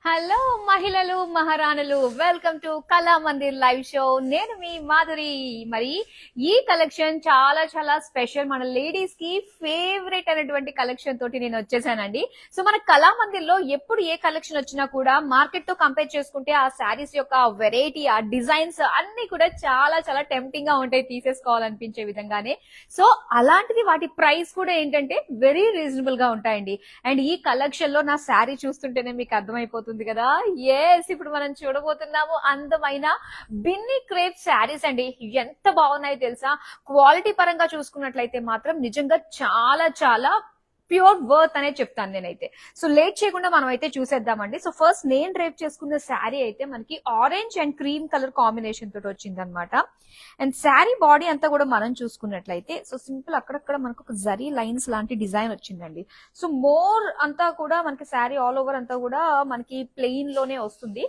Hello మహిళలు మహారాణులు, welcome to కళా మందిర్ లైవ్ షో. నేను మీ మాధురి. మరి ఈ కలెక్షన్ చాలా చాలా స్పెషల్, మన లేడీస్ కి ఫేవరెట్ అనేటువంటి కలెక్షన్ తోటి నేను వచ్చేసానండి. సో మన కళా మందిర్ లో ఎప్పుడు ఏ కలెక్షన్ వచ్చినా కూడా మార్కెట్ తో కంపేర్ చేసుకుంటే ఆ శారీస్ యొక్క వెరైటీ, ఆ డిజైన్స్ అన్ని కూడా చాలా చాలా టెంప్టింగ్ గా ఉంటాయి, తీసేసుకోవాలనిపించే విధంగానే. సో అలాంటిది వాటి ప్రైస్ కూడా ఏంటంటే వెరీ రీజనబుల్ గా ఉంటాయండి. అండ్ ఈ కలెక్షన్ లో నా శారీ చూస్తుంటేనే మీకు అర్థమైపోతుంది కదా. ఎస్, ఇప్పుడు మనం చూడబోతున్నాము అందమైన బిన్ని క్రేప్ శారీస్ అండి. ఎంత బాగున్నాయో తెలుసా. క్వాలిటీ పరంగా చూసుకున్నట్లయితే మాత్రం నిజంగా చాలా చాలా ప్యూర్ వర్త్ అనే చెప్తాను నేనైతే. సో లేట్ చేయకుండా మనం అయితే చూసేద్దామండి. సో ఫస్ట్ నేను డ్రైవ్ చేసుకున్న శారీ అయితే మనకి orange and cream colour combination తోటి వచ్చింది అనమాట. అండ్ శారీ బాడీ అంతా కూడా మనం చూసుకున్నట్లయితే సో సింపుల్ అక్కడక్కడ మనకు ఒక జరీ లైన్స్ లాంటి డిజైన్ వచ్చిందండి. సో మోర్ అంతా కూడా మనకి శారీ ఆల్ ఓవర్ అంతా కూడా మనకి ప్లెయిన్ లోనే వస్తుంది.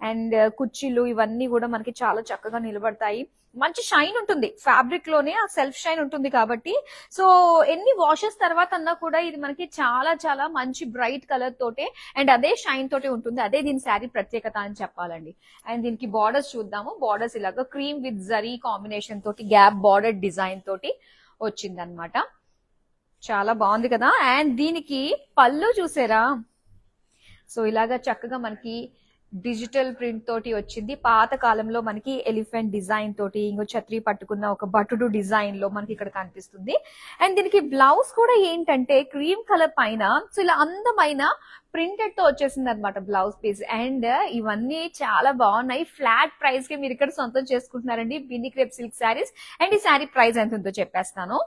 అండ్ కుర్చీలు ఇవన్నీ కూడా మనకి చాలా చక్కగా నిలబడతాయి. మంచి షైన్ ఉంటుంది, ఫ్యాబ్రిక్ లోనే ఆ సెల్ఫ్ షైన్ ఉంటుంది కాబట్టి సో ఎన్ని వాషెస్ తర్వాత అన్నా కూడా ఇది మనకి చాలా చాలా మంచి బ్రైట్ కలర్ తోటే అండ్ అదే షైన్ తోటి ఉంటుంది. అదే దీని శారీ ప్రత్యేకత అని చెప్పాలండి. అండ్ దీనికి బార్డర్స్ చూద్దాము. బార్డర్స్ ఇలాగా క్రీమ్ విత్ జరీ కాంబినేషన్ తోటి గ్యాప్ బార్డర్ డిజైన్ తోటి వచ్చిందనమాట. చాలా బాగుంది కదా. అండ్ దీనికి పళ్ళు చూసారా. సో ఇలాగా చక్కగా మనకి డిజిటల్ ప్రింట్ తోటి వచ్చింది. పాత కాలంలో మనకి ఎలిఫెంట్ డిజైన్ తోటి ఇంకో ఛత్రి పట్టుకున్న ఒక బటుడు డిజైన్ లో మనకి ఇక్కడ కనిపిస్తుంది. అండ్ దీనికి బ్లౌజ్ కూడా ఏంటంటే క్రీమ్ కలర్ పైన సో ఇలా అందమైన ప్రింటెడ్ తో వచ్చేసింది అనమాట బ్లౌజ్ పీస్. అండ్ ఇవన్నీ చాలా బాగున్నాయి. ఫ్లాట్ ప్రైస్ కి మీరు ఇక్కడ సొంతం చేసుకుంటున్నారండి Binny crepe silk saris. And ఈ శారీ ప్రైస్ ఎంత ఉందో చెప్పేస్తాను.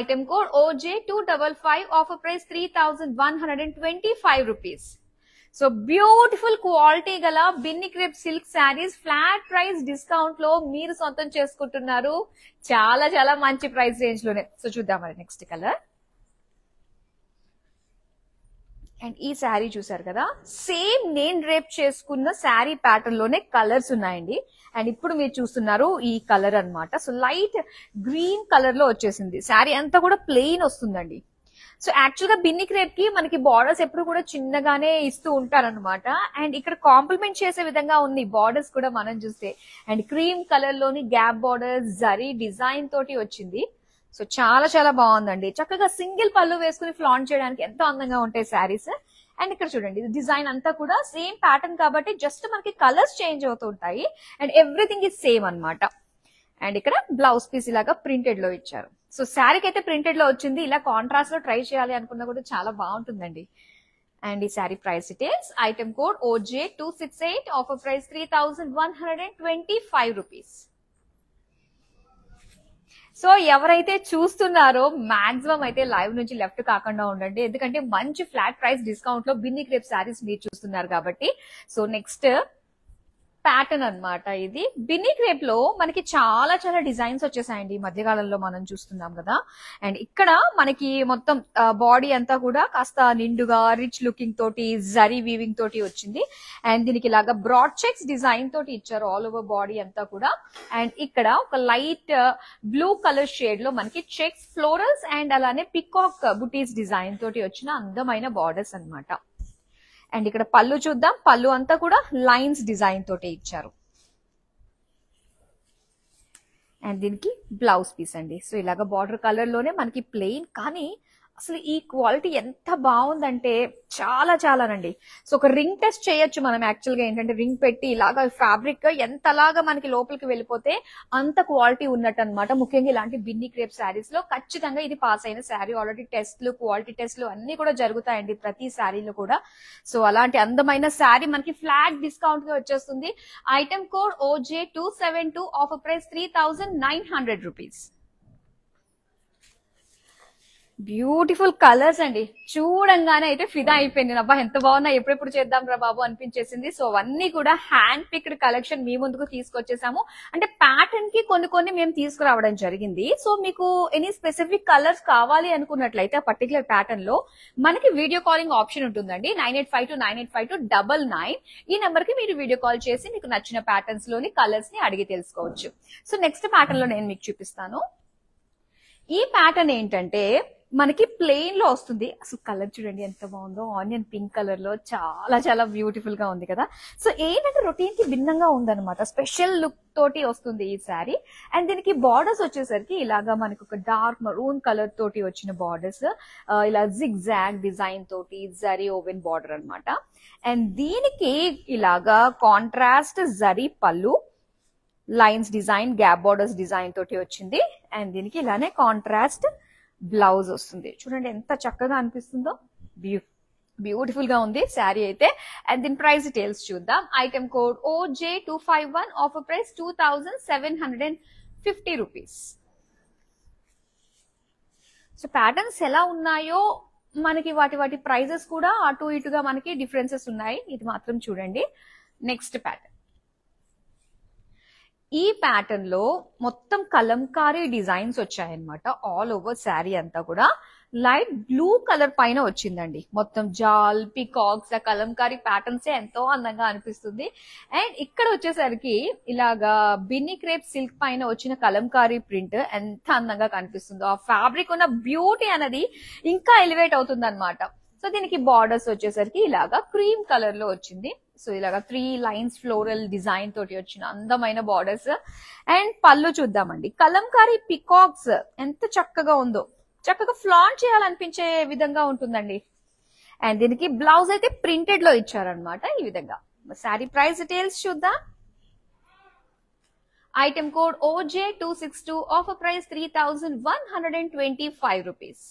Item code OJ255, offer price 3125 rupees. So beautiful quality గల Binny crepe silk saris flat price discount లో మీరు సొంతం చేసుకుంటున్నారు. చాలా చాలా మంచి ప్రైస్ రేంజ్ లోనే. సో చూద్దాం మరి నెక్స్ట్ కలర్. అండ్ ఈ శారీ చూసారు కదా, సేమ్ నేను డ్రేప్ చేసుకున్న శారీ ప్యాటర్న్ లోనే కలర్స్ ఉన్నాయండి. అండ్ ఇప్పుడు మీరు చూస్తున్నారు ఈ కలర్ అన్నమాట. సో లైట్ గ్రీన్ కలర్ లో వచ్చేసింది. శారీ అంతా కూడా ప్లెయిన్ వస్తుందండి. సో యాక్చువల్ గా బిన్ని క్రేప్ కి మనకి బార్డర్స్ ఎప్పుడు కూడా చిన్నగానే ఇస్తూ ఉంటారనమాట. అండ్ ఇక్కడ కాంప్లిమెంట్ చేసే విధంగా ఉంది బార్డర్స్ కూడా మనం చూస్తే. అండ్ క్రీమ్ కలర్ లోని గ్యాప్ బార్డర్ జరీ డిజైన్ తోటి వచ్చింది. సో చాలా చాలా బాగుందండి. చక్కగా సింగిల్ పళ్ళు వేసుకుని ఫ్లాంట్ చేయడానికి ఎంతో అందంగా ఉంటాయి శారీస్. అండ్ ఇక్కడ చూడండి డిజైన్ అంతా కూడా సేమ్ ప్యాటర్న్ కాబట్టి జస్ట్ మనకి కలర్స్ చేంజ్ అవుతూ ఉంటాయి. అండ్ ఎవ్రీథింగ్ ఇస్ సేమ్ అన్నమాట. అండ్ ఇక్కడ బ్లౌజ్ పీస్ ఇలాగా ప్రింటెడ్ లో ఇచ్చారు. సో శారీకి అయితే ప్రింటెడ్ లో వచ్చింది. ఇలా కాంట్రాస్ట్ లో ట్రై చేయాలి అనుకున్నా కూడా చాలా బాగుంటుందండి. అండ్ ఈ sari price details. Item code OJ268, offer price 3125 rupees. So ఎవరైతే చూస్తున్నారో మాక్సిమం అయితే లైవ్ నుంచి లెఫ్ట్ కాకుండా ఉండండి, ఎందుకంటే మంచి ఫ్లాట్ ప్రైస్ డిస్కౌంట్ లో బిన్ని క్రేప్ శారీస్ మీరు చూస్తున్నారు కాబట్టి. సో నెక్స్ట్ ప్యాటర్న్ అన్నమాట. ఇది బిన్ని క్రేప్ లో మనకి చాలా చాలా డిజైన్స్ వచ్చేసాయండి ఈ మధ్యకాలంలో మనం చూస్తున్నాం కదా. అండ్ ఇక్కడ మనకి మొత్తం బాడీ అంతా కూడా కాస్త నిండుగా రిచ్ లుకింగ్ తోటి జరీ వీవింగ్ తోటి వచ్చింది. అండ్ దీనికి ఇలాగా బ్రాడ్ చెక్స్ డిజైన్ తోటి ఇచ్చారు ఆల్ ఓవర్ బాడీ అంతా కూడా. అండ్ ఇక్కడ ఒక లైట్ బ్లూ కలర్ షేడ్ లో మనకి చెక్స్ ఫ్లోరల్స్ అండ్ అలానే పికాక్ బుటీస్ డిజైన్ తోటి వచ్చిన అందమైన బార్డర్స్ అన్నమాట. అండ్ ఇక్కడ పళ్ళు చూద్దాం. పళ్ళు అంతా కూడా లైన్స్ డిజైన్ తోటి ఇచ్చారు. అండ్ దీనికి బ్లౌజ్ పీస్ అండి. సో ఇలాగ బార్డర్ కలర్ లోనే మనకి ప్లెయిన్, కానీ అసలు ఈ క్వాలిటీ ఎంత బాగుందంటే చాలా చాలానండి. సో ఒక రింగ్ టెస్ట్ చేయొచ్చు మనం. యాక్చువల్ గా ఏంటంటే రింగ్ పెట్టి ఇలాగా ఫ్యాబ్రిక్ ఎంతలాగా మనకి లోపలికి వెళ్ళిపోతే అంత క్వాలిటీ ఉన్నట్టు అనమాట. ముఖ్యంగా ఇలాంటి బిన్ని క్రేప్ శారీస్ లో ఖచ్చితంగా ఇది పాస్ అయిన శారీ. ఆల్రెడీ టెస్ట్లు, క్వాలిటీ టెస్ట్లు అన్ని కూడా జరుగుతాయండి ప్రతి శారీలో కూడా. సో అలాంటి అందమైన శారీ మనకి ఫ్లాట్ డిస్కౌంట్ గా వచ్చేస్తుంది. Item code OJ272, offer price 3900 rupees. Beautiful colours అండి. చూడంగానే అయితే ఫిదా అయిపోయింది. అబ్బా ఎంత బాగున్నా, ఎప్పుడెప్పుడు చేద్దాం రా బాబు అనిపించేసింది. సో అవన్నీ కూడా హ్యాండ్ పిక్డ్ కలెక్షన్ మీ ముందుకు తీసుకొచ్చేసాము. అంటే ప్యాటర్న్ కి కొన్ని కొన్ని మేము తీసుకురావడం జరిగింది. సో మీకు ఎనీ స్పెసిఫిక్ కలర్స్ కావాలి అనుకున్నట్లయితే ఆ పర్టికులర్ ప్యాటర్న్ లో మనకి వీడియో కాలింగ్ ఆప్షన్ ఉంటుందండి. 9852985299. ఈ నెంబర్ కి మీరు వీడియో కాల్ చేసి మీకు నచ్చిన ప్యాటర్న్స్ లోని కలర్స్ ని అడిగి తెలుసుకోవచ్చు. సో నెక్స్ట్ ప్యాటర్న్ లో నేను మీకు చూపిస్తాను. ఈ ప్యాటర్న్ ఏంటంటే మనకి ప్లెయిన్ లో వస్తుంది. అసలు కలర్ చూడండి ఎంత బాగుందో, ఆనియన్ పింక్ కలర్ లో చాలా చాలా బ్యూటిఫుల్ గా ఉంది కదా. సో ఏంటంటే రొటీన్ కి భిన్నంగా ఉందన్నమాట, స్పెషల్ లుక్ తోటి వస్తుంది ఈ శారీ. అండ్ దీనికి బార్డర్స్ వచ్చేసరికి ఇలాగా మనకు ఒక డార్క్ మరూన్ కలర్ తోటి వచ్చిన బార్డర్స్, ఇలా జిగ్ జాగ్ డిజైన్ తోటి జరీ ఓవెన్ బార్డర్ అన్నమాట. అండ్ దీనికి ఇలాగా కాంట్రాస్ట్ జరీ పళ్ళు, lines design, gap borders design తోటి వచ్చింది. అండ్ దీనికి ఇలానే కాంట్రాస్ట్ బ్లౌజ్ వస్తుంది. చూడండి ఎంత చక్కగా అనిపిస్తుందో, బ్యూటిఫుల్ గా ఉంది శారీ అయితే. అండ్ దీని ప్రైస్ డీటెయిల్స్ చూద్దాం. Item code OJ251, offer price 2750 rupees. So patterns ఎలా ఉన్నాయో మనకి వాటి ప్రైజెస్ కూడా అటు ఇటుగా మనకి డిఫరెన్సెస్ ఉన్నాయి. ఇది మాత్రం చూడండి. నెక్స్ట్ ప్యాటర్న్, ఈ ప్యాటర్న్ లో మొత్తం కలంకారీ డిజైన్స్ వచ్చాయన్నమాట. ఆల్ ఓవర్ శారీ అంతా కూడా లైట్ బ్లూ కలర్ పైన వచ్చిందండి. మొత్తం జాల్, పికాక్స్, ఆ కలంకారీ ప్యాటర్న్స్ ఎంతో అందంగా అనిపిస్తుంది. అండ్ ఇక్కడ వచ్చేసరికి ఇలాగా బిన్నీ క్రేప్ సిల్క్ పైన వచ్చిన కలంకారీ ప్రింట్ ఎంత అందంగా కనిపిస్తుందో, ఆ ఫ్యాబ్రిక్ ఉన్న బ్యూటీ అనేది ఇంకా ఎలివేట్ అవుతుంది అనమాట. సో దీనికి బార్డర్స్ వచ్చేసరికి ఇలాగా క్రీమ్ కలర్ లో వచ్చింది. సో ఇలాగా 3 లైన్స్ ఫ్లోరల్ డిజైన్ తోటి వచ్చిన అందమైన బార్డర్స్. అండ్ పళ్ళు చూద్దామండి. కలంకారీ పికాక్స్ ఎంత చక్కగా ఉందో, చక్కగా ఫ్లాంట్ చేయాలనిపించే విధంగా ఉంటుందండి. అండ్ దీనికి బ్లౌజ్ అయితే ప్రింటెడ్ లో ఇచ్చారనమాట ఈ విధంగా. శారీ ప్రైస్ డీటెయిల్స్ చూద్దాం. Item code OJ262, offer price 3125 rupees.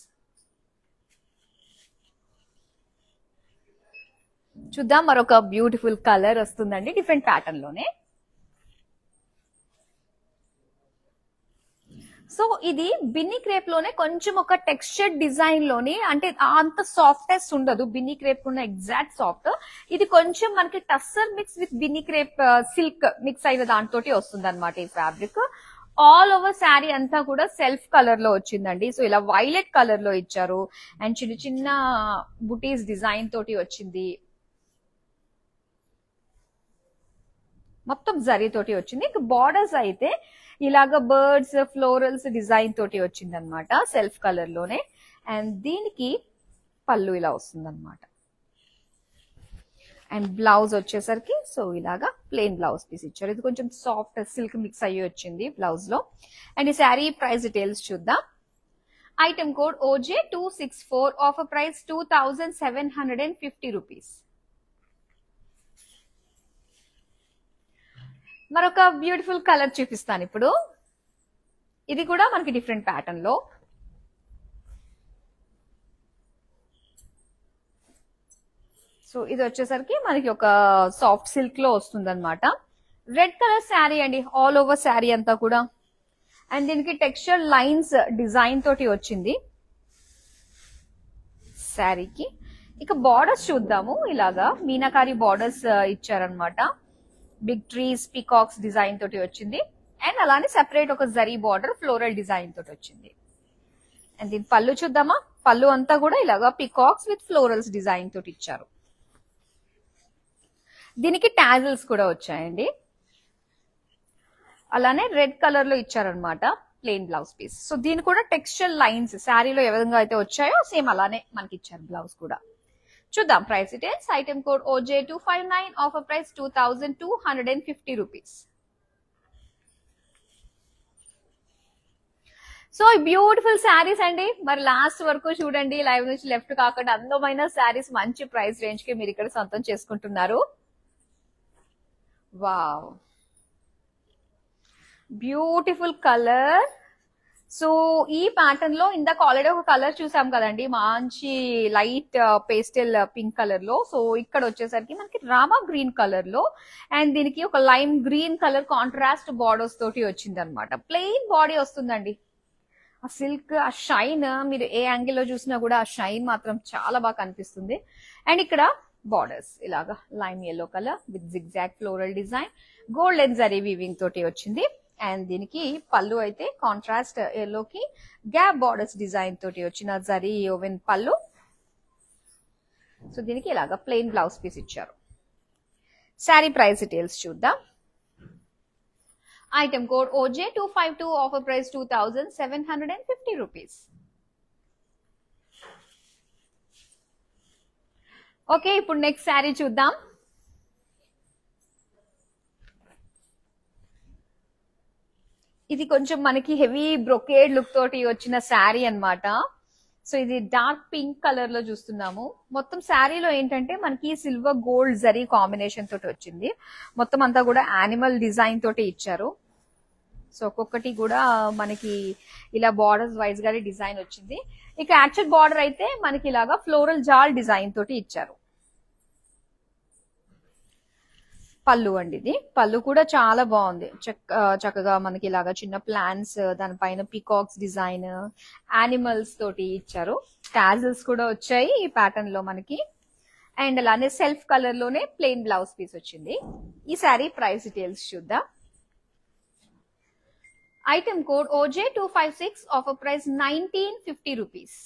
చూద్దాం, మరొక బ్యూటిఫుల్ కలర్ వస్తుందండి డిఫరెంట్ ప్యాటర్న్ లోనే. సో ఇది బిన్నీ క్రేప్ లోనే కొంచెం ఒక టెక్స్చర్ డిజైన్ లోని, అంటే అంత సాఫ్ట్నెస్ ఉండదు బిన్నీ క్రేప్ ఉన్న ఎగ్జాక్ట్ సాఫ్ట్. ఇది కొంచెం మనకి tussar mix with Binny crepe silk mix అయిన దాంతో వస్తుంది అనమాట ఈ ఫ్యాబ్రిక్. ఆల్ ఓవర్ శారీ అంతా కూడా సెల్ఫ్ కలర్ లో వచ్చిందండి. సో ఇలా వైలెట్ కలర్ లో ఇచ్చారు. అండ్ చిన్న చిన్న బుటీస్ డిజైన్ తోటి వచ్చింది. మొత్తం జరీ తోటి వచ్చింది. ఇంకా బార్డర్స్ అయితే ఇలాగ బర్డ్స్, ఫ్లోరల్స్ డిజైన్ తోటి వచ్చింది అనమాట సెల్ఫ్ కలర్ లోనే. అండ్ దీనికి పళ్ళు ఇలా వస్తుంది అనమాట. అండ్ బ్లౌజ్ వచ్చేసరికి సో ఇలాగా ప్లెయిన్ బ్లౌజ్ పీస్ ఇచ్చారు. ఇది కొంచెం సాఫ్ట్ సిల్క్ మిక్స్ అయ్యి వచ్చింది బ్లౌజ్ లో. అండ్ ఈ శారీ ప్రైస్ డీటెయిల్స్ చూద్దాం. Item code OJ264, offer price 2750 rupees. మరొక బ్యూటిఫుల్ కలర్ చూపిస్తాను ఇప్పుడు. ఇది కూడా మనకి డిఫరెంట్ ప్యాటర్న్ లో. సో ఇది వచ్చేసరికి మనకి ఒక సాఫ్ట్ సిల్క్ లో వస్తుంది అనమాట. రెడ్ కలర్ శారీ అండి, ఆల్ ఓవర్ శారీ అంతా కూడా. అండ్ దీనికి టెక్స్చర్ లైన్స్ డిజైన్ తోటి వచ్చింది శారీకి. ఇక బార్డర్స్ చూద్దాము. ఇలాగా మీనాకారి బార్డర్స్ ఇచ్చారనమాట. బిగ్ ట్రీస్, పికాక్స్ డిజైన్ తోటి వచ్చింది. అండ్ అలానే సెపరేట్ ఒక జరీ బార్డర్ ఫ్లోరల్ డిజైన్ తోటి వచ్చింది. అండ్ దీని పళ్ళు చూద్దామా. పళ్ళు అంతా కూడా ఇలాగా పికాక్స్ విత్ ఫ్లోరల్స్ డిజైన్ తోటి ఇచ్చారు. దీనికి టాజిల్స్ కూడా వచ్చాయండి. అలానే రెడ్ కలర్ లో ఇచ్చారనమాట ప్లెయిన్ బ్లౌజ్ పీస్. సో దీని కూడా టెక్స్చర్ లైన్స్ శారీలో ఏ విధంగా అయితే వచ్చాయో సేమ్ అలానే మనకి ఇచ్చారు బ్లౌజ్ కూడా. చూద్దాం price details. Item code OJ259, offer price 2250 rupees. So beautiful sarees అండి. మరి లాస్ట్ వరకు చూడండి, లైవ్ నుంచి లెఫ్ట్ కాకుండా అందమైన శారీస్ మంచి ప్రైస్ రేంజ్ కి మీరు ఇక్కడ సొంతం చేసుకుంటున్నారు. Wow, beautiful colour. సో ఈ ప్యాటర్న్ లో ఇందాక ఆల్రెడీ ఒక కలర్ చూసాం కదండి, మంచి లైట్ పేస్టల్ పింక్ కలర్ లో. సో ఇక్కడ వచ్చేసరికి మనకి రామా గ్రీన్ కలర్ లో, అండ్ దీనికి ఒక lime green colour contrast borders తోటి వచ్చింది అనమాట. ప్లెయిన్ బాడీ వస్తుందండి. ఆ సిల్క్, ఆ షైన్, మీరు ఏ యాంగిల్ లో చూసినా కూడా ఆ షైన్ మాత్రం చాలా బాగా కనిపిస్తుంది. అండ్ ఇక్కడ బార్డర్స్ ఇలాగా lime yellow colour with zigzag floral design, golden zari weaving తోటి వచ్చింది. అండ్ దీనికి పళ్ళు అయితే కాంట్రాస్ట్ ఎల్లోకి గ్యాప్ బార్డర్స్ డిజైన్ తోటి వచ్చిన జరీ ఓవెన్ పళ్ళు. సో దీనికి ఇలాగా ప్లెయిన్ బ్లౌజ్ పీస్ ఇచ్చారు. శారీ ప్రైస్ డీటెయిల్స్ చూద్దాం. Item code OJ252, offer price 2750 rupees. Okay, ఇప్పుడు నెక్స్ట్ శారీ చూద్దాం. ఇది కొంచెం మనకి హెవీ బ్రొకేడ్ లుక్ తోటి వచ్చిన శారీ అన్నమాట. సో ఇది డార్క్ పింక్ కలర్ లో చూస్తున్నాము. మొత్తం శారీలో ఏంటంటే మనకి సిల్వర్ గోల్డ్ జరీ కాంబినేషన్ తోటి వచ్చింది. మొత్తం అంతా కూడా యానిమల్ డిజైన్ తోటి ఇచ్చారు. సో ఒక్కొక్కటి కూడా మనకి ఇలా బార్డర్స్ వైజ్ గానే డిజైన్ వచ్చింది. ఇక యాక్చువల్ బార్డర్ అయితే మనకి ఇలాగా ఫ్లోరల్ జాల్ డిజైన్ తోటి ఇచ్చారు. పళ్ళు అండి, ఇది పళ్ళు కూడా చాలా బాగుంది. చక్కగా మనకి ఇలాగా చిన్న ప్లాంట్స్, దానిపైన పీకాక్స్ డిజైన్, యానిమల్స్ తోటి ఇచ్చారు. టాజిల్స్ కూడా వచ్చాయి ఈ ప్యాటర్న్ లో మనకి. అండ్ అలానే సెల్ఫ్ కలర్ లోనే ప్లెయిన్ బ్లౌజ్ పీస్ వచ్చింది. ఈ శారీ ప్రైస్ డీటెయిల్స్ చూద్దాం. Item code OJ256, offer price 1950 rupees.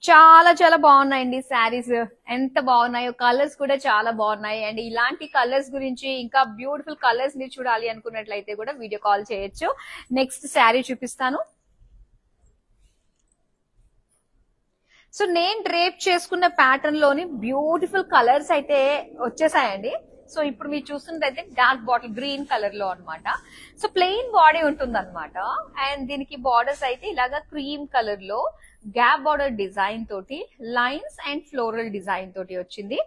చాలా చాలా బాగున్నాయండి శారీస్, ఎంత బాగున్నాయో. కలర్స్ కూడా చాలా బాగున్నాయి. అండ్ ఇలాంటి కలర్స్ గురించి, ఇంకా బ్యూటిఫుల్ కలర్స్ ని చూడాలి అనుకున్నట్లయితే కూడా వీడియో కాల్ చేయొచ్చు. నెక్స్ట్ శారీ చూపిస్తాను. సో నేను డ్రేప్ చేసుకున్న ప్యాటర్న్ లోని బ్యూటిఫుల్ కలర్స్ అయితే వచ్చేసాయండి. సో ఇప్పుడు మీరు చూస్తున్నదైతే డార్క్ బాటిల్ గ్రీన్ కలర్ లో అనమాట. సో ప్లెయిన్ బాడీ ఉంటుంది అనమాట. అండ్ దీనికి బార్డర్స్ అయితే ఇలాగా క్రీమ్ కలర్ లో గ్యాప్ బార్డర్ డిజైన్ తోటి లైన్స్ అండ్ ఫ్లోరల్ డిజైన్ తోటి వచ్చింది.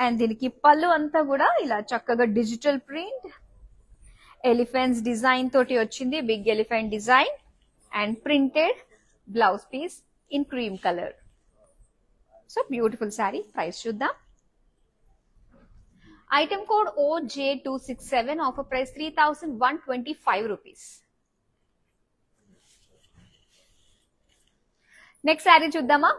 అండ్ దీనికి పళ్ళు అంతా కూడా ఇలా చక్కగా డిజిటల్ ప్రింట్, ఎలిఫెంట్స్ డిజైన్ తోటి వచ్చింది. Big elephant design and printed blouse piece in cream colour. So beautiful sari. Price చూద్దాం. Item code OJ267, offer price 3125 rupees. Next sari చూద్దామా.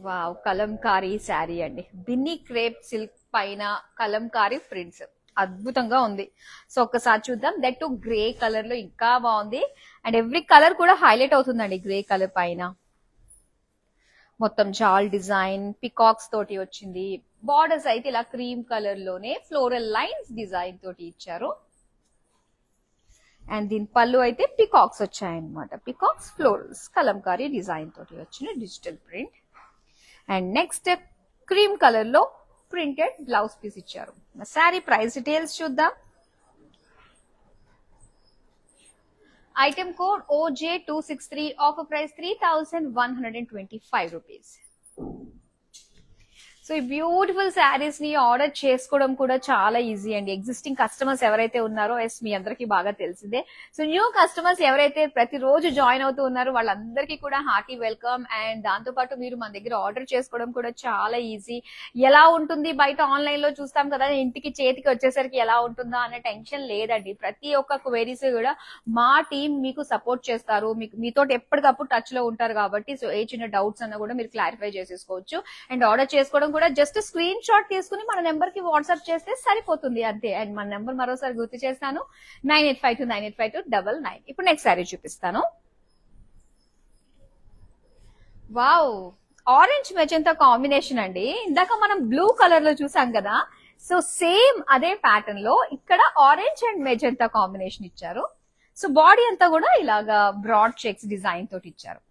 వావ్, కలంకారీ శారీ అండి. బిన్నీ క్రేప్ సిల్క్ పైన కలంకారీ ప్రింట్స్ అద్భుతంగా ఉంది. సో ఒక్కసారి చూద్దాం. దట్ టు గ్రే కలర్ లో ఇంకా బాగుంది. అండ్ ఎవ్రీ కలర్ కూడా హైలైట్ అవుతుందండి గ్రే కలర్ పైన. మొత్తం జాల్ డిజైన్ పికాక్స్ తోటి వచ్చింది. బార్డర్స్ అయితే ఇలా క్రీమ్ కలర్ లోనే ఫ్లోరల్ లైన్స్ డిజైన్ తోటి ఇచ్చారు. అండ్ దీని పళ్ళు అయితే పికాక్స్ వచ్చాయన్నమాట. పికాక్స్ ఫ్లోరల్స్ కలంకారీ డిజైన్ తోటి వచ్చిన digital print. And next cream colour లో ప్రింటెడ్ బ్లౌజ్ పీస్ ఇచ్చారు. శారీ ప్రైస్ డీటెయిల్స్ చూద్దాం. Item code OJ263, offer price 3125 rupees. So ఈ బ్యూటిఫుల్ శారీస్ ని ఆర్డర్ చేసుకోవడం కూడా చాలా ఈజీ అండి. ఎగ్జిస్టింగ్ కస్టమర్స్ ఎవరైతే ఉన్నారో మీ అందరికీ బాగా తెలిసిందే. సో న్యూ కస్టమర్స్ ఎవరైతే ప్రతిరోజు జాయిన్ అవుతూ ఉన్నారో వాళ్ళందరికీ కూడా హార్టీ వెల్కమ్. అండ్ దాంతో పాటు మీరు మన దగ్గర ఆర్డర్ చేసుకోవడం కూడా చాలా ఈజీ. ఎలా ఉంటుంది బయట ఆన్లైన్ లో చూస్తాం కదా, ఇంటికి చేతికి వచ్చేసరికి ఎలా ఉంటుందా అనే టెన్షన్ లేదండి. ప్రతి ఒక్క క్వైరీస్ కూడా మా టీం మీకు సపోర్ట్ చేస్తారు. మీతో ఎప్పటికప్పుడు టచ్ లో ఉంటారు కాబట్టి సో ఏ చిన్న డౌట్స్ అన్నా కూడా మీరు క్లారిఫై చేసేసుకోవచ్చు. అండ్ ఆర్డర్ చేసుకోవడం కూడా జస్ట్ స్క్రీన్ షాట్ తీసుకుని మన నెంబర్ కి వాట్సాప్ చేస్తే సరిపోతుంది అంతే. అండ్ మన నెంబర్ మరోసారి గుర్తు చేస్తాను, 9852985299. ఇప్పుడు నెక్స్ట్ శారీ చూపిస్తాను. వావ్, ఆరెంజ్ మెజంతా కాంబినేషన్ అండి. ఇందాక మనం బ్లూ కలర్ లో చూసాం కదా, సో సేమ్ అదే ప్యాటర్న్ లో ఇక్కడ ఆరెంజ్ అండ్ మెజంతా కాంబినేషన్ ఇచ్చారు. సో బాడీ అంతా కూడా ఇలాగా బ్రాడ్ చెక్స్ డిజైన్ తోటి ఇచ్చారు.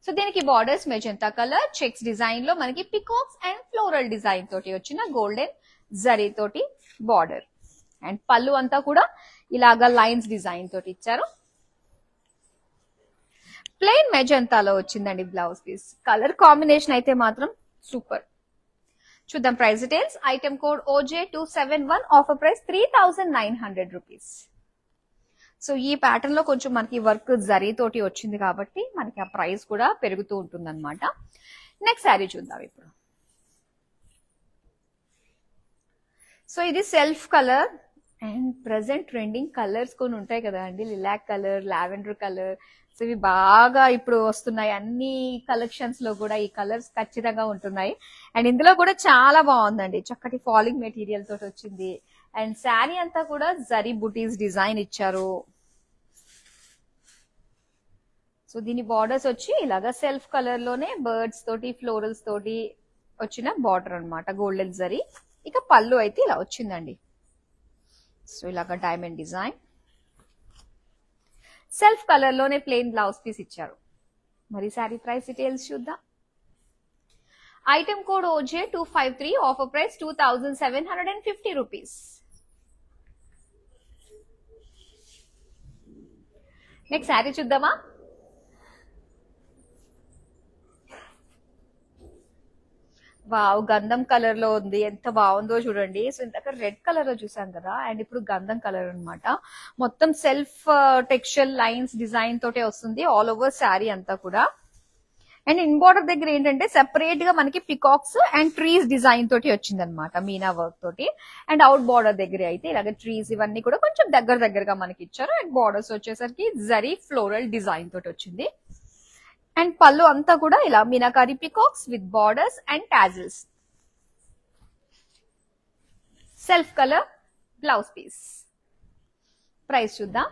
సో దీనికి borders magenta colour checks design లో మనకి పికాక్స్ అండ్ ఫ్లోరల్ డిజైన్ తోటి వచ్చిన గోల్డెన్ జరీ తోటి బార్డర్. అండ్ పళ్ళు అంతా కూడా ఇలాగా లైన్స్ డిజైన్ తోటి ఇచ్చారు. ప్లెయిన్ మెజంతాలో వచ్చిందండి బ్లౌజ్ పీస్. కలర్ కాంబినేషన్ అయితే మాత్రం సూపర్. చూద్దాం price details. Item code OJ271, offer price 3900 rupees. So ఈ ప్యాటర్న్ లో కొంచెం మనకి వర్క్ జరీ తోటి వచ్చింది కాబట్టి మనకి ఆ ప్రైస్ కూడా పెరుగుతూ ఉంటుంది అనమాట. నెక్స్ట్ శారీ చూద్దాం ఇప్పుడు. సో ఇది self colour and present trending colours కొన్ని ఉంటాయి కదా అండి, lilac colour, lavender colour. So ఇవి బాగా ఇప్పుడు వస్తున్నాయి అన్ని కలెక్షన్స్ లో కూడా ఈ కలర్స్ ఖచ్చితంగా ఉంటున్నాయి. అండ్ ఇందులో కూడా చాలా బాగుందండి, చక్కటి ఫాలింగ్ మెటీరియల్ తోటి వచ్చింది. అండ్ శారీ అంతా కూడా జరీ బుటీస్ డిజైన్ ఇచ్చారు. సో దీని బార్డర్స్ వచ్చి ఇలాగా సెల్ఫ్ కలర్ లోనే బర్డ్స్ తోటి ఫ్లోరల్స్ తోటి వచ్చిన బార్డర్ అనమాట, గోల్డెన్ జరీ. ఇక పళ్ళు అయితే ఇలా వచ్చిందండి. సో ఇలాగా డైమండ్ డిజైన్, సెల్ఫ్ కలర్ లోనే ప్లెయిన్ బ్లౌజ్ పీస్ ఇచ్చారు. మరి సారీ ప్రైస్ డీటెయిల్స్ చూద్దాం. Item code OJ253, offer price 2750 rupees. Next sari చూద్దామా. వావ్, గంధం కలర్ లో ఉంది, ఎంత బాగుందో చూడండి. సో ఇందాక రెడ్ కలర్ లో చూసాం కదా, అండ్ ఇప్పుడు గంధం కలర్ అన్నమాట. మొత్తం సెల్ఫ్ టెక్స్చర్ లైన్స్ డిజైన్ తోటే వస్తుంది ఆల్ ఓవర్ శారీ అంతా కూడా. అండ్ ఇన్ బార్డర్ దగ్గర ఏంటంటే సెపరేట్ గా మనకి పికాక్స్ అండ్ ట్రీస్ డిజైన్ తోటి వచ్చింది అనమాట, మీనా వర్క్ తోటి. అండ్ అవుట్ బార్డర్ దగ్గర అయితే ఇలాగ ట్రీస్ ఇవన్నీ కూడా కొంచెం దగ్గరగా మనకి ఇచ్చారు. అండ్ బార్డర్స్ వచ్చేసరికి జరీ ఫ్లోరల్ డిజైన్ తోటి వచ్చింది. అండ్ పళ్ళు అంతా కూడా ఇలా meenakari peacocks with borders and tassels. Self colour blouse piece. Price చూద్దాం.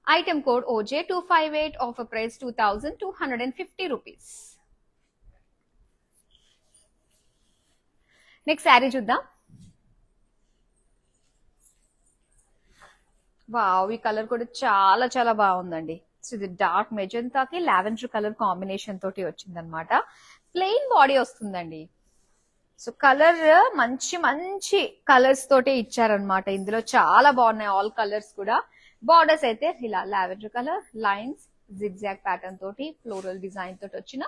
Item code OJ258, offer price 2250 rupees. Next sari చూద్దాం. వావ్, ఈ కలర్ కూడా చాలా చాలా బాగుందండి. సో ఇది డార్క్ మెజెంతాకి లావెండర్ కలర్ కాంబినేషన్ తోటి వచ్చింది అనమాట. ప్లెయిన్ బాడీ వస్తుందండి. సో కలర్ మంచి మంచి కలర్స్ తోటే ఇచ్చారనమాట. ఇందులో చాలా బాగున్నాయి ఆల్ కలర్స్ కూడా. బార్డర్స్ అయితే ఇలా lavender colour lines zigzag pattern తోటి ఫ్లోరల్ డిజైన్ తోటి వచ్చిన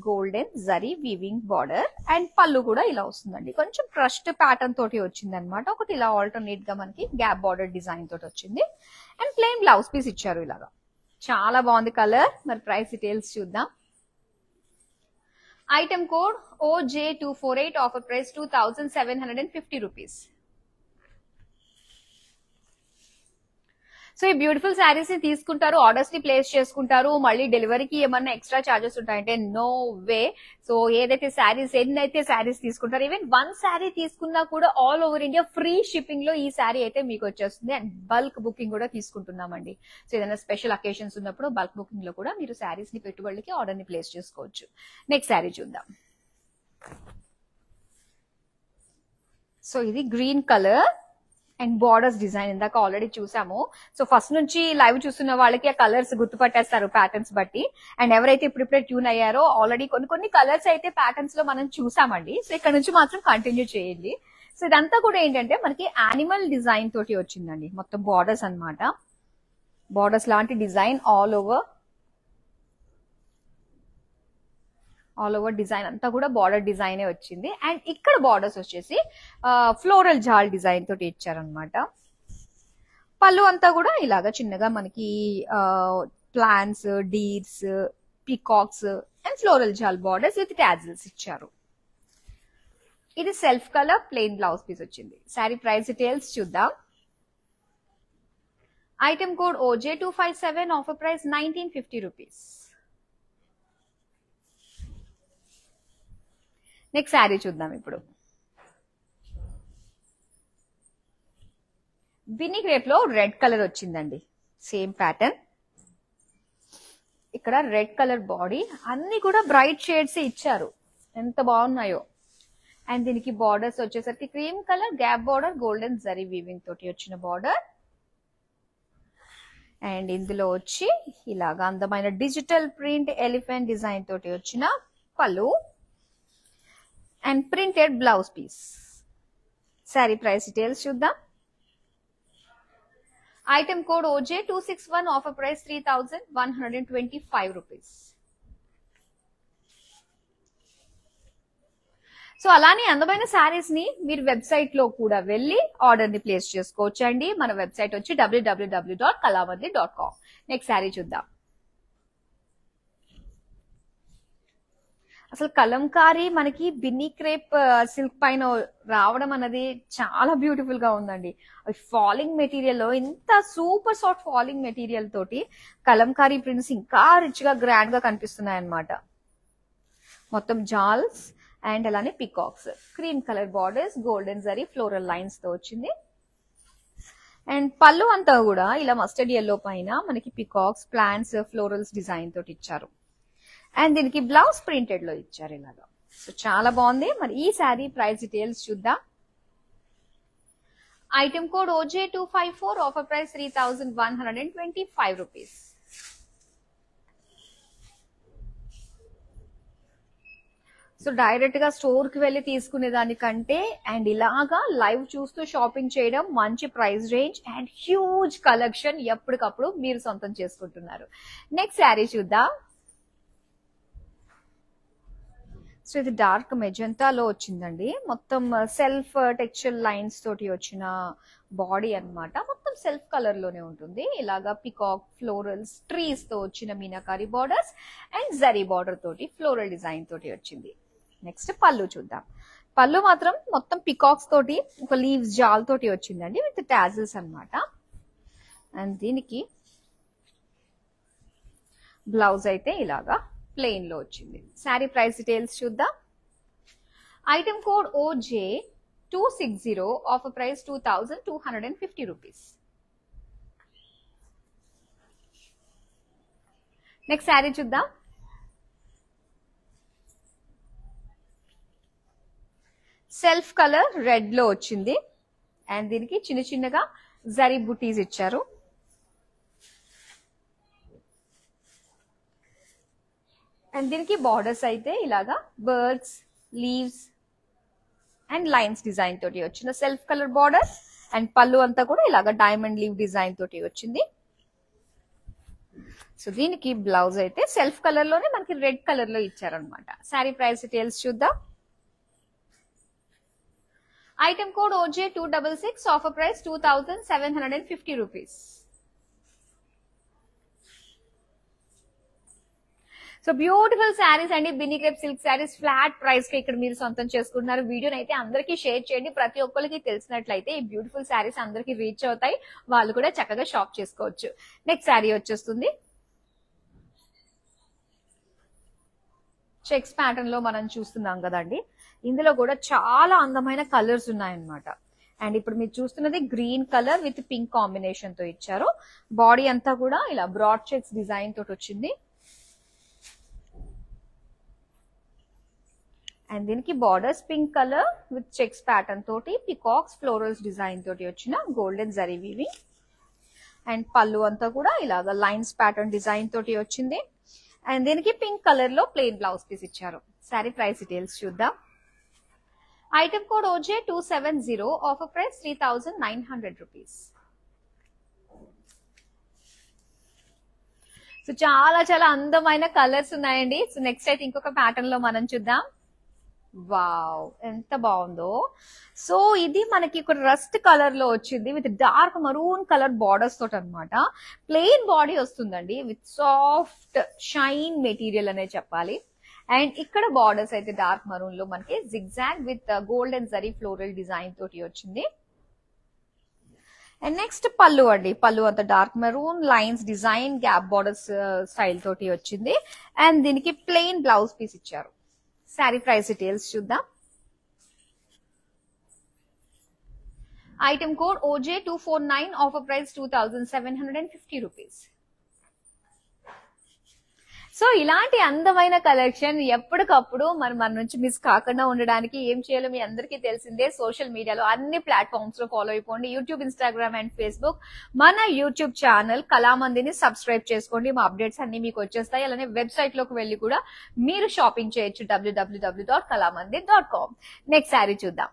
golden zari weaving border. And పళ్ళు కూడా ఇలా వస్తుందండి, కొంచెం క్రష్డ్ ప్యాటర్న్ తోటి వచ్చింది అనమాట. ఒకటి ఇలా ఆల్టర్నేట్ గా మనకి గ్యాప్ బార్డర్ డిజైన్ తోటి వచ్చింది. అండ్ ప్లెయిన్ బ్లౌజ్ పీస్ ఇచ్చారు ఇలాగా. చాలా బాగుంది కలర్. మరి ప్రైస్ డీటెయిల్స్ చూద్దాం. Item code OJ248, offer price 2750 rupees. So ఈ బ్యూటిఫుల్ శారీస్ ని తీసుకుంటారు, ఆర్డర్స్ ని ప్లేస్ చేసుకుంటారు, మళ్ళీ డెలివరీకి ఏమన్నా ఎక్స్ట్రా చార్జెస్ ఉంటాయంటే నో వే. సో ఏదైతే శారీస్ ఎన్నైతే శారీస్ తీసుకుంటారు, ఈవెన్ వన్ శారీ తీసుకున్నా కూడా all over India free shipping లో ఈ శారీ అయితే మీకు వచ్చేస్తుంది. అండ్ బల్క్ బుకింగ్ కూడా తీసుకుంటున్నామండి. సో ఏదైనా స్పెషల్ అకేషన్స్ ఉన్నప్పుడు బల్క్ బుకింగ్ లో కూడా మీరు శారీస్ ని పెట్టుబడికి ఆర్డర్ ని ప్లేస్ చేసుకోవచ్చు. నెక్స్ట్ శారీ చూద్దాం. సో ఇది green colour and borders design ఇందాక ఆల్రెడీ చూసాము. సో ఫస్ట్ నుంచి లైవ్ చూస్తున్న వాళ్ళకి ఆ కలర్స్ గుర్తుపట్టేస్తారు ప్యాటర్న్స్ బట్టి. అండ్ ఎవరైతే ఇప్పుడిప్పుడే ట్యూన్ అయ్యారో ఆల్రెడీ కొన్ని కలర్స్ అయితే ప్యాటర్న్స్ లో మనం చూసామండి. సో ఇక్కడ నుంచి మాత్రం కంటిన్యూ చేయండి. సో ఇదంతా కూడా ఏంటంటే మనకి యానిమల్ డిజైన్ తోటి వచ్చిందండి. మొత్తం బార్డర్స్ అన్నమాట. బార్డర్స్ లాంటి డిజైన్ ఆల్ ఓవర్ డిజైన్ అంతా కూడా బార్డర్ డిజైనే వచ్చింది. అండ్ ఇక్కడ బార్డర్స్ వచ్చేసి ఫ్లోరల్ జాల్ డిజైన్ తోటి ఇచ్చారనమాట. పళ్ళు అంతా కూడా ఇలాగా చిన్నగా మనకి plants, deers, peacocks and floral jaal borders with tassels ఇచ్చారు. ఇది self colour plain blouse piece వచ్చింది. శారీ ప్రైస్ డీటెయిల్స్ చూద్దాం. Item code OJ257, offer price 1950 rupees. Next sari చూద్దాం ఇప్పుడు. బిన్నీ క్రేప్ లో రెడ్ కలర్ వచ్చిందండి. Same pattern. ఇక్కడ రెడ్ కలర్ బాడీ, అన్ని కూడా బ్రైట్ షేడ్స్ ఇచ్చారు, ఎంత బాగున్నాయో. అండ్ దీనికి బార్డర్స్ వచ్చేసరికి cream colour gap border golden zari weaving తోటి వచ్చిన బార్డర్. అండ్ ఇందులో వచ్చి ఇలాగా అందమైన డిజిటల్ ప్రింట్ ఎలిఫెంట్ డిజైన్ తోటి వచ్చిన పళ్ళు and printed blouse piece. Sari price details చూద్దాం. Item code OJ261, offer price 3125 rupees. So అలానే అందమైన శారీస్ ని మీరు వెబ్సైట్ లో కూడా వెళ్ళి ఆర్డర్ ని ప్లేస్ చేసుకోవచ్చు అండి. మన వెబ్సైట్ వచ్చి www.kalamandir.com. నెక్స్ట్ శారీ చూద్దాం. అసలు కలంకారీ మనకి బిన్నీ క్రేప్ సిల్క్ పైన రావడం అన్నది చాలా బ్యూటిఫుల్ గా ఉందండి. ఫాలింగ్ మెటీరియల్ లో ఇంత సూపర్ సాఫ్ట్ ఫాలింగ్ మెటీరియల్ తోటి కలంకారీ ప్రింట్స్ ఇంకా రిచ్ గా గ్రాండ్ గా కనిపిస్తున్నాయి అన్నమాట. మొత్తం జాల్స్ అండ్ అలానే peacocks, cream colour borders, golden zari floral lines తో వచ్చింది. అండ్ పళ్ళు అంతా కూడా ఇలా మస్టర్డ్ ఎల్లో పైన మనకి పికాక్స్, ప్లాంట్స్, ఫ్లోరల్స్ డిజైన్ తోటి ఇచ్చారు. అండ్ దీనికి బ్లౌజ్ ప్రింటెడ్ లో ఇచ్చారు ఇలాగా. సో చాలా బాగుంది. మరి ఈ శారీ ప్రైస్ డీటెయిల్స్ చూద్దాం. Item code OJ254, offer price 3,125 rupees. So direct గా స్టోర్ కి వెళ్ళి తీసుకునే దానికంటే అండ్ ఇలాగా లైవ్ చూస్తూ షాపింగ్ చేయడం మంచి price range and huge collection ఎప్పటికప్పుడు మీరు సొంతం చేసుకుంటున్నారు. నెక్స్ట్ శారీ చూద్దాం. సో ఇది డార్క్ మెజెంటాలో వచ్చిందండి. మొత్తం సెల్ఫ్ టెక్స్చర్ లైన్స్ తోటి వచ్చిన బాడీ అన్నమాట. మొత్తం సెల్ఫ్ కలర్ లోనే ఉంటుంది. ఇలాగా పికాక్ ఫ్లోరల్స్ ట్రీస్ తో వచ్చిన meenakari borders and zari border తోటి ఫ్లోరల్ డిజైన్ తోటి వచ్చింది. నెక్స్ట్ పళ్ళు చూద్దాం. పళ్ళు మాత్రం మొత్తం పికాక్స్ తోటి ఒక లీవ్స్ జాల్ తోటి వచ్చిందండి విత్ టాజిల్స్ అన్నమాట. అండ్ దీనికి బ్లౌజ్ అయితే ఇలాగా ప్లెయిన్ లో వచ్చింది. శారీ ప్రైస్ డీటెయిల్స్ చూద్దాం. Item code OJ260, offer price 2,250 rupees. Next sari చూద్దాం. సెల్ఫ్ కలర్ రెడ్ లో వచ్చింది అండ్ దీనికి చిన్న చిన్నగా జరీ బుటీస్ ఇచ్చారు. అండ్ దీనికి బార్డర్స్ అయితే ఇలాగా birds leaves and lines design తోటి వచ్చిన సెల్ఫ్ కలర్ బార్డర్ అండ్ పళ్ళు అంతా కూడా ఇలాగా డైమండ్ లీవ్ డిజైన్ తోటి వచ్చింది. సో దీనికి బ్లౌజ్ అయితే సెల్ఫ్ కలర్ లోనే మనకి రెడ్ కలర్ లో ఇచ్చారనమాట. శారీ ప్రైస్ డీటెయిల్స్ చూద్దాం. Item code OJ266, offer price 2,750 rupees. So beautiful sarees అండి. Binny crepe silk saris flat price కి ఇక్కడ మీరు సొంతం చేసుకుంటున్నారు. వీడియోని అయితే అందరికీ షేర్ చేయండి. ప్రతి ఒక్కరికి తెలిసినట్లయితే ఈ బ్యూటిఫుల్ శారీస్ అందరికి రీచ్ అవుతాయి. వాళ్ళు కూడా చక్కగా షాప్ చేసుకోవచ్చు. నెక్స్ట్ శారీ వచ్చేస్తుంది. చెక్స్ ప్యాటర్న్ లో మనం చూస్తున్నాం కదండి. ఇందులో కూడా చాలా అందమైన కలర్స్ ఉన్నాయన్నమాట. అండ్ ఇప్పుడు మీరు చూస్తున్నది green colour with pink combination తో ఇచ్చారు. బాడీ అంతా కూడా ఇలా బ్రాడ్ చెక్స్ డిజైన్ తోటి వచ్చింది. అండ్ దీనికి borders pink colour with checks pattern తోటి పికాక్స్ ఫ్లోరల్స్ డిజైన్ తోటి వచ్చిన గోల్డెన్ జరీ వీవింగ్ అండ్ పళ్ళు అంతా కూడా ఇలాగా లైన్స్ ప్యాటర్న్ డిజైన్ తోటి వచ్చింది. అండ్ దీనికి పింక్ కలర్ లో ప్లెయిన్ బ్లౌజ్ పీస్ ఇచ్చారు. శారీ ప్రైస్ డీటెయిల్స్ చూద్దాం. Item code OJ270, offer price 3,900 rupees. So చాలా చాలా అందమైన కలర్స్ ఉన్నాయండి. సో నెక్స్ట్ అయితే ఇంకొక ప్యాటర్న్ లో మనం చూద్దాం. వావ్ ఎంత బాగుందో. సో ఇది మనకి ఒక రస్ట్ కలర్ లో వచ్చింది with dark maroon colour borders తోటి అనమాట. ప్లెయిన్ బాడీ వస్తుందండి విత్ సాఫ్ట్ షైన్ మెటీరియల్ అనే చెప్పాలి. అండ్ ఇక్కడ బార్డర్స్ అయితే డార్క్ మరూన్ లో మనకి zigzag with golden zari floral design తోటి వచ్చింది. అండ్ నెక్స్ట్ పళ్ళు అండి. పళ్ళు అంతా dark maroon lines design gap borders style తోటి వచ్చింది. అండ్ దీనికి ప్లెయిన్ బ్లౌజ్ పీస్ ఇచ్చారు. శారీ ప్రైస్ డీటెయిల్స్ చూద్దాం. Item code OJ249, offer price 2,750 rupees. So ఇలాంటి అందమైన కలెక్షన్ ఎప్పటికప్పుడు మన నుంచి మిస్ కాకుండా ఉండడానికి ఏం చేయాలో మీ అందరికీ తెలిసిందే. సోషల్ మీడియాలో అన్ని ప్లాట్ఫామ్స్ లో ఫాలో అయిపోండి. YouTube, Instagram and Facebook. మన యూట్యూబ్ ఛానల్ కళామందిని సబ్స్క్రైబ్ చేసుకోండి. మా అప్డేట్స్ అన్ని మీకు వచ్చేస్తాయి. అలానే వెబ్సైట్ లోకి వెళ్ళి కూడా మీరు షాపింగ్ చేయొచ్చు www.kalamandir.com. నెక్స్ట్ శారీ చూద్దాం.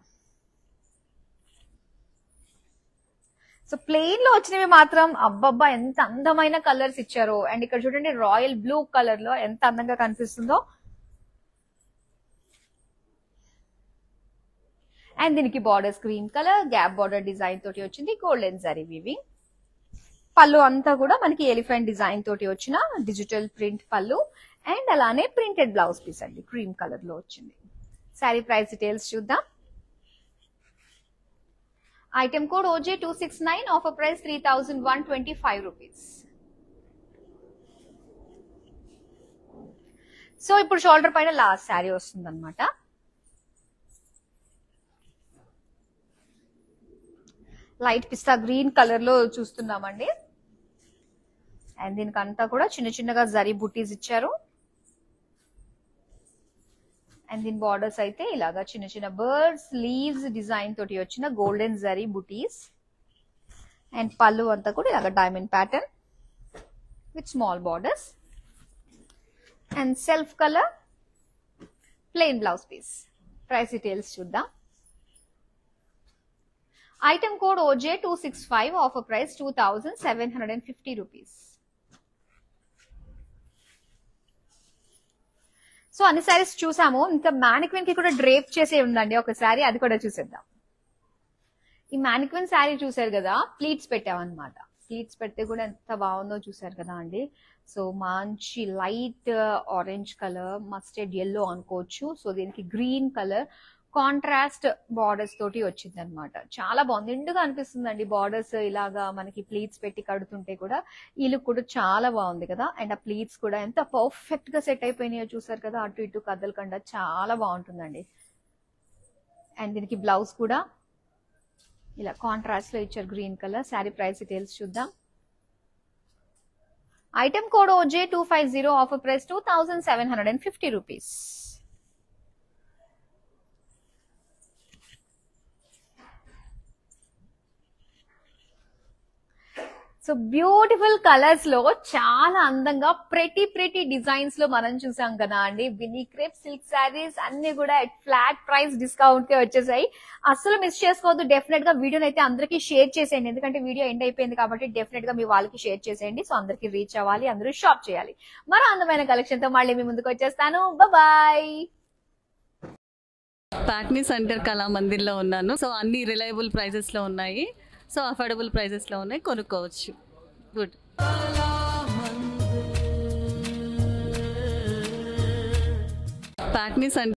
సో ప్లెయిన్ లో వచ్చినవి మాత్రం అబ్బబ్బా ఎంత అందమైన కలర్స్ ఇచ్చారో. అండ్ ఇక్కడ చూడండి రాయల్ బ్లూ కలర్ లో ఎంత అందంగా కనిపిస్తుందో. అండ్ దీనికి borders cream colour gap border design తోటి వచ్చింది గోల్డెన్ జరీ వీవింగ్. పళ్ళు అంతా కూడా మనకి ఎలిఫెంట్ డిజైన్ తోటి వచ్చిన డిజిటల్ ప్రింట్ పళ్ళు అండ్ అలానే ప్రింటెడ్ బ్లౌజ్ పీస్ అండి క్రీమ్ కలర్ లో వచ్చింది. శారీ ప్రైస్ డీటెయిల్స్ చూద్దాం. Item code OJ269, offer price 3,125 rupees. So ఇప్పుడు షోల్డర్ పైన లాస్ట్ శారీ వస్తుంది అనమాట. లైట్ పిస్తా గ్రీన్ కలర్ లో చూస్తున్నామండి. అండ్ దీనికి అంతా కూడా చిన్న చిన్నగా జరీ బుటీస్ ఇచ్చారు. అండ్ దీని బార్డర్స్ అయితే ఇలాగా చిన్న చిన్న బర్డ్స్ లీవ్స్ డిజైన్ తోటి వచ్చిన గోల్డెన్ జరీ బుటీస్. అండ్ పళ్ళు అంతా కూడా ఇలాగ diamond pattern with small borders and self colour plain blouse piece. Price details చూద్దాం. Item code OJ265, offer price 2750 rupees. So అన్ని సారీస్ చూసాము, ఇంకా మ్యానిక్విన్ కి కూడా డ్రేప్ చేసే ఉందండి ఒకసారి, అది కూడా చూసేద్దాం. ఈ మ్యానిక్విన్ శారీ చూసారు కదా, ప్లీట్స్ పెట్టామన్నమాట. ప్లీట్స్ పెడితే కూడా ఎంత బాగుందో చూసారు కదా అండి. సో మంచి light orange colour, mustard yellow అనుకోవచ్చు. సో దీనికి గ్రీన్ కలర్ కాంట్రాస్ట్ బార్డర్స్ తోటి వచ్చింది అనమాట. చాలా బాగుంది, నిండుగా అనిపిస్తుందండి బార్డర్స్ ఇలాగా మనకి ప్లీట్స్ పెట్టి కడుతుంటే కూడా. ఈ లుక్ కూడా చాలా బాగుంది కదా. అండ్ ఆ ప్లీట్స్ కూడా ఎంత పర్ఫెక్ట్ గా సెట్ అయిపోయినాయో చూసారు కదా, అటు ఇటు కదలకుండా చాలా బాగుంటుందండి. అండ్ దీనికి బ్లౌజ్ కూడా ఇలా కాంట్రాస్ట్ లో ఇచ్చారు green colour. Sari price details చూద్దాం. Item code OJ250, offer price 2750 rupees. So beautiful colours లో చాలా అందంగా ప్రెటీ డిజైన్స్ లో మనం చూసాం కదా అండి. బినీ క్రేప్ సిల్క్ శారీస్ అన్ని కూడా ఫ్లాట్ ప్రైస్ డిస్కౌంట్ కే వచ్చేసాయి. అస్సలు మిస్ చేసుకోవద్దు. డెఫినెట్ గా వీడియోని అయితే అందరికీ షేర్ చేసేయండి, ఎందుకంటే వీడియో ఎండ్ అయిపోయింది కాబట్టి డెఫినెట్ గా మీ వాళ్ళకి షేర్ చేసేయండి. సో అందరికి రీచ్ అవ్వాలి, అందరూ షాప్ చేయాలి. మరో అందమైన కలెక్షన్ తో మళ్ళీ మీ ముందుకు వచ్చేస్తాను. బాయ్. ప్యాట్నీ సెంటర్ కళామందిర్ లో ఉన్నాను. సో అన్ని రిలయబుల్ ప్రైజెస్ లో ఉన్నాయి. సో అఫోర్డబుల్ ప్రైజెస్ లో ఉన్నాయి, కొనుక్కోవచ్చు. గుడ్. ప్యాట్నీ సెంటర్